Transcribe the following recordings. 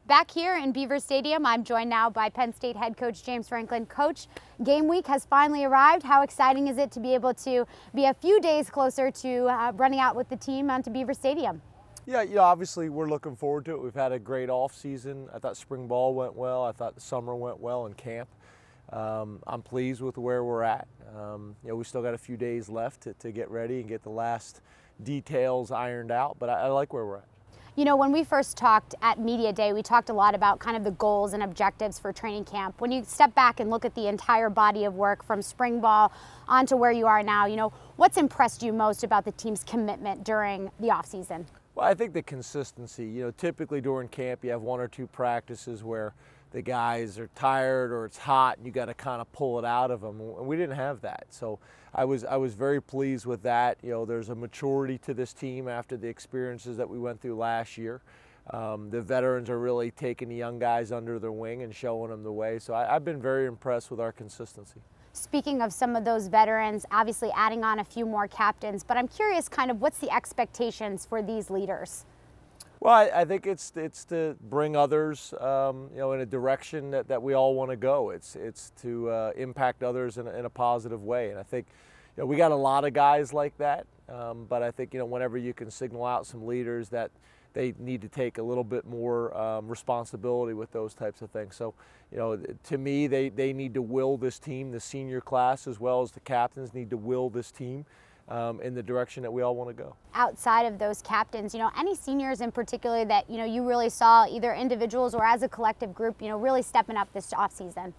Back here in Beaver Stadium, I'm joined now by Penn State head coach James Franklin. Coach, game week has finally arrived. How exciting is it to be able to be a few days closer to running out with the team onto Beaver Stadium? Yeah, obviously we're looking forward to it. We've had a great off season. I thought spring ball went well. I thought the summer went well in camp. I'm pleased with where we're at. We still got a few days left to get ready and get the last details ironed out, but I like where we're at. You know, when we first talked at Media Day, we talked a lot about kind of the goals and objectives for training camp. When you step back and look at the entire body of work from spring ball onto where you are now, what's impressed you most about the team's commitment during the off season? Well, I think the consistency. Typically during camp you have one or two practices where the guys are tired or it's hot and you got to kind of pull it out of them. And we didn't have that. So I was very pleased with that. There's a maturity to this team after the experiences that we went through last year. The veterans are really taking the young guys under their wing and showing them the way. So I've been very impressed with our consistency. Speaking of some of those veterans, obviously adding on a few more captains, but I'm curious kind of what's the expectations for these leaders? Well, I think it's to bring others, in a direction that we all want to go. It's to impact others in a positive way, and I think we got a lot of guys like that. But I think whenever you can signal out some leaders that they need to take a little bit more responsibility with those types of things. So to me, they need to will this team. The senior class as well as the captains need to will this team in the direction that we all want to go. Outside of those captains, any seniors in particular that you really saw, either individuals or as a collective group, really stepping up this offseason?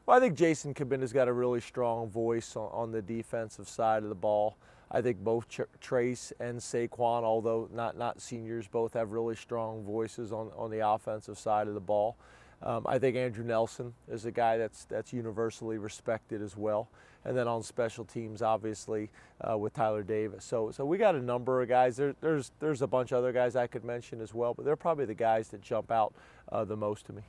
Well, I think Jason Cabinda's got a really strong voice on the defensive side of the ball. I think both Trace and Saquon, although not seniors, both have really strong voices on the offensive side of the ball. I think Andrew Nelson is a guy that's universally respected as well. And then on special teams, obviously, with Tyler Davis. So we got a number of guys. There's a bunch of other guys I could mention as well, but they're probably the guys that jump out the most to me.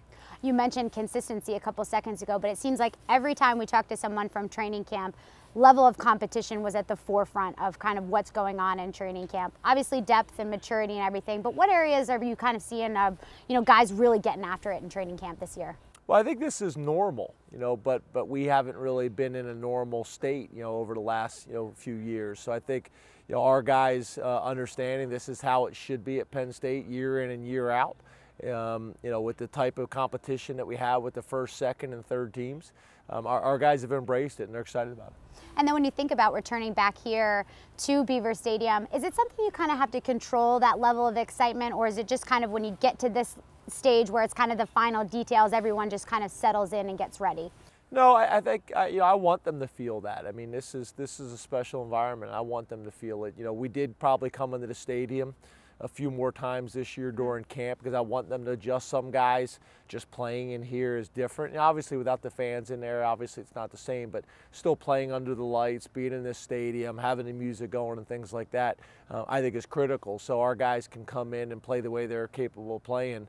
You mentioned consistency a couple seconds ago, but it seems like every time we talk to someone from training camp, level of competition was at the forefront of kind of what's going on in training camp. Obviously depth and maturity and everything, but what areas are you kind of seeing of, guys really getting after it in training camp this year? Well, I think this is normal, but we haven't really been in a normal state, over the last, few years. So I think, our guys understanding this is how it should be at Penn State year in and year out. With the type of competition that we have with the first, second, and third teams, our guys have embraced it and they're excited about it. And then when you think about returning back here to Beaver Stadium, is it something you kind of have to control, that level of excitement, or is it just kind of when you get to this stage where it's kind of the final details, everyone just kind of settles in and gets ready? No, I think I want them to feel that. I mean, this is a special environment. I want them to feel it. We did probably come into the stadium a few more times this year during camp because I want them to adjust. Some guys just playing in here is different. And obviously without the fans in there, obviously it's not the same, but still playing under the lights, being in this stadium, having the music going and things like that, I think is critical. So our guys can come in and play the way they're capable of playing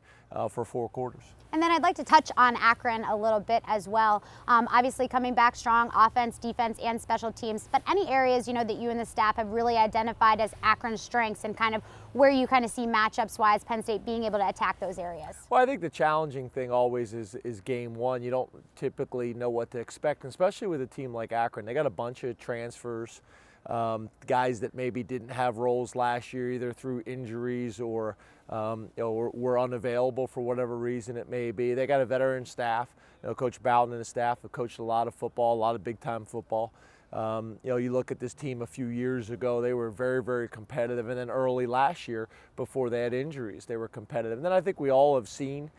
for 4 quarters. And then I'd like to touch on Akron a little bit as well. Obviously coming back strong, offense, defense, and special teams, but any areas, that you and the staff have really identified as Akron's strengths and kind of where you kind of see matchups-wise Penn State being able to attack those areas? Well, I think the challenging thing always is game one. You don't typically know what to expect, especially with a team like Akron. They got a bunch of transfers, guys that maybe didn't have roles last year either through injuries or were unavailable for whatever reason it may be. They got a veteran staff. Coach Bowden and his staff have coached a lot of football, a lot of big-time football. You look at this team a few years ago, they were very, very competitive, and then early last year, before they had injuries, they were competitive. And then I think we all have seen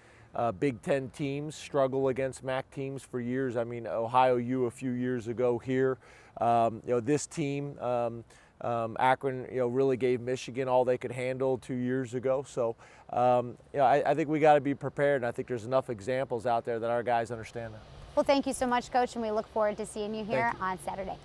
Big Ten teams struggle against MAC teams for years. I mean, Ohio U a few years ago here. This team, Akron, really gave Michigan all they could handle 2 years ago. So, I think we got to be prepared, and I think there's enough examples out there that our guys understand that. Well, thank you so much, Coach, and we look forward to seeing you here on Saturday.